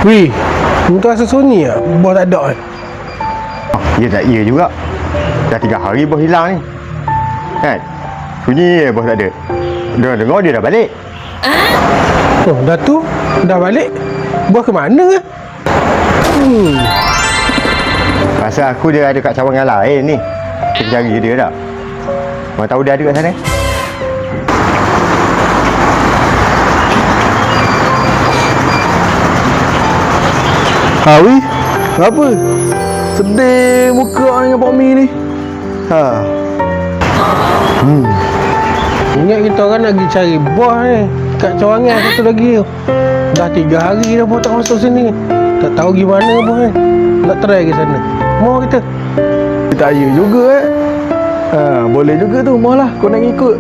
Wih, kau rasa sunyi tak? Bos tak ada eh? Ya tak ya juga. Dah 3 hari bos hilang ni. Kan? Sunyi bos tak ada. Dengar dia dah balik. Oh, dah tu? Dah balik? Bos ke mana ke? Rasa aku dia ada kat cawangan lain ni. Kita cari dia tak? Mana tahu dia ada kat sana. Hawi, apa? Sedih muka dengan Pak Mi ni. Ingat kita orang lagi cari bos ni kat cawangan satu lagi tu. Dah 3 hari dah bos tak masuk sini. Tak tahu gimana bos ni. Nak try ke sana. Mau kita? Tak ya juga boleh juga tu, maulah kau nak ikut.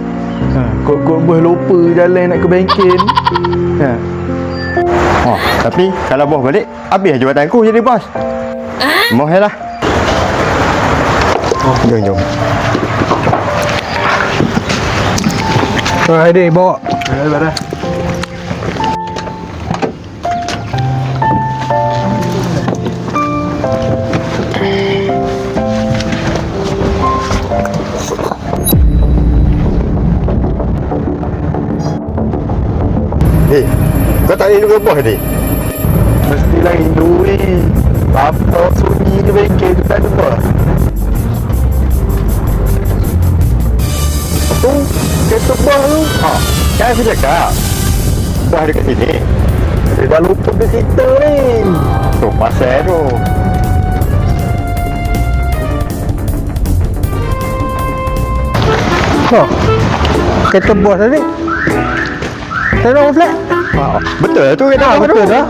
Kau bos lupa jalan nak ke bengkel. Tapi kalau bos balik, habis jabatan aku jadi bos. Mohonlah. Jom. Adik bawa. Dah. Kau tak rindu ke bos ni? Mestilah rindu ni. Apa sunyi ke bengkel tu tak ada bos. Tu, kereta bos tu. Kan saya cakap. Bos ada kat sini. Dia dah lupa ke kita ni. Tu pasal tu. Kereta bos tadi. Saya orang flat. Betul tu kereta bos tu. Betul dah.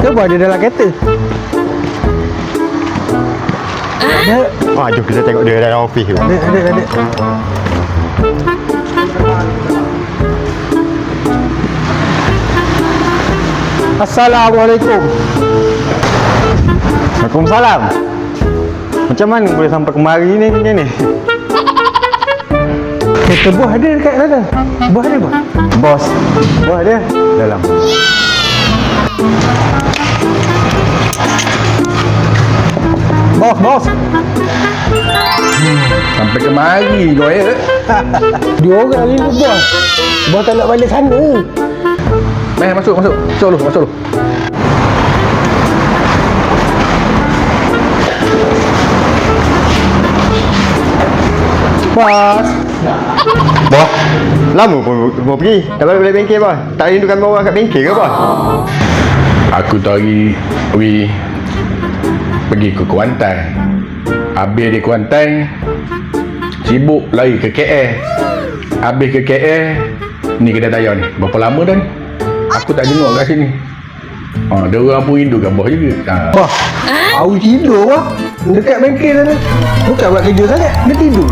Dia buat dia dalam kereta. Jom kita tengok dia dalam ofis tu. Adik. Assalamualaikum. Waalaikumsalam. Macam mana boleh sampai kemari ni macam ni? Kereta bos ada dekat sana. Bos ada bos? Bos ada dalam. Bos. Sampai kemari kau ya. Dua orang ni tu bos. Bos tak nak balik sana. Masuk dulu. Bos, lama pun mau pergi. Dah balik bengkel bos. Tak rindukan orang kat bengkel ke bos? Aku tadi pergi ke Kuantan. Habis di Kuantan sibuk lari ke KL. Habis ke KL ni kedai tayar ni. Berapa lama dah ni? Aku tak jenguk kat sini. Dia orang pun rindu kat bos juga. Bos, Awi tidur bos. Dekat bengkel sana. Bukan buat kerja sangat. Dia tidur.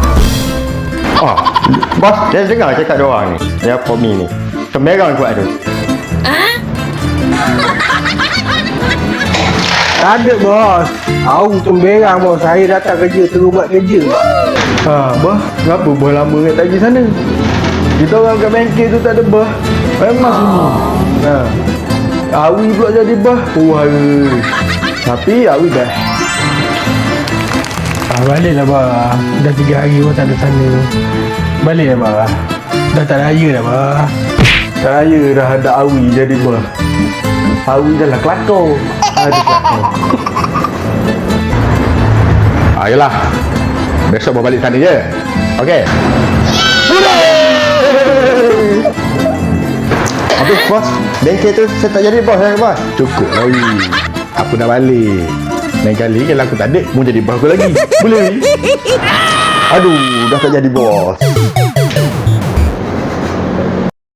Bos, dia dengar cakap dia orang ni. Dia Pomi ni. Semberang kuat tu. Tak ada bos. Awi temberang bos. Saya datang kerja terus buat kerja. Bos, kenapa bos lama kat tadi sana? Kita orang kat bengkel tu tak ada bos. Memang sunyi. Awi pula jadi bos. Tapi Awi dah. Baliklah bos. Dah 3 hari bos tak ada sana. Baliklah bos. Dah tak raya dah bos. Tak raya dah ada Awi jadi bos. Awi dah lah kelakor. Ada kelakor. Yelah. Besok bos balik sana je. Okey. Habis bos, bengkel tu saya tak jadi bos kan bos? Cukup lagi. Aku dah balik. Lain kali kalau aku tak ada, mau jadi bos aku lagi. Boleh? Aduh, dah tak jadi bos.